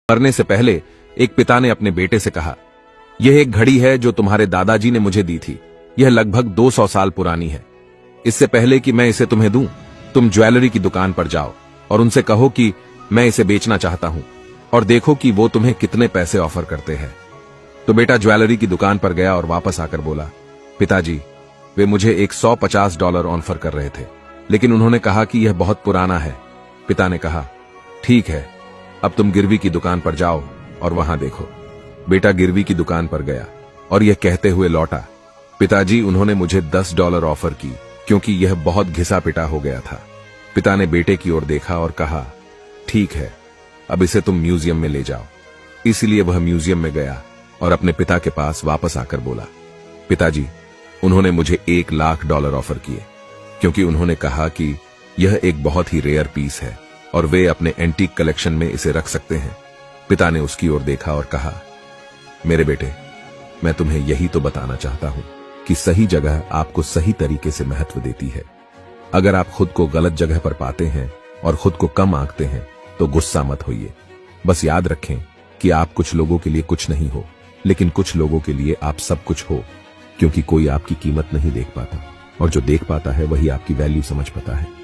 मरने से पहले एक पिता ने अपने बेटे से कहा, यह एक घड़ी है जो तुम्हारे दादाजी ने मुझे दी थी। यह लगभग 200 साल पुरानी है। इससे पहले कि मैं इसे तुम्हें दूं, तुम ज्वेलरी की दुकान पर जाओ और उनसे कहो कि मैं इसे बेचना चाहता हूं और देखो कि वो तुम्हें कितने पैसे ऑफर करते हैं। तो बेटा ज्वेलरी की दुकान पर गया और वापस आकर बोला, पिताजी, वे मुझे $150 ऑफर कर रहे थे, लेकिन उन्होंने कहा कि यह बहुत पुराना है। पिता ने कहा, ठीक है, अब तुम गिरवी की दुकान पर जाओ और वहां देखो। बेटा गिरवी की दुकान पर गया और यह कहते हुए लौटा, पिताजी, उन्होंने मुझे $10 ऑफर की क्योंकि यह बहुत घिसा पिटा हो गया था। पिता ने बेटे की ओर देखा और कहा, ठीक है, अब इसे तुम म्यूजियम में ले जाओ। इसलिए वह म्यूजियम में गया और अपने पिता के पास वापस आकर बोला, पिताजी, उन्होंने मुझे $1,00,000 ऑफर किए क्योंकि उन्होंने कहा कि यह एक बहुत ही रेयर पीस है और वे अपने एंटीक कलेक्शन में इसे रख सकते हैं। पिता ने उसकी ओर देखा और कहा, मेरे बेटे, मैं तुम्हें यही तो बताना चाहता हूं कि सही जगह आपको सही तरीके से महत्व देती है। अगर आप खुद को गलत जगह पर पाते हैं और खुद को कम आंकते हैं तो गुस्सा मत होइए। बस याद रखें कि आप कुछ लोगों के लिए कुछ नहीं हो, लेकिन कुछ लोगों के लिए आप सब कुछ हो, क्योंकि कोई आपकी कीमत नहीं देख पाता और जो देख पाता है वही आपकी वैल्यू समझ पाता है।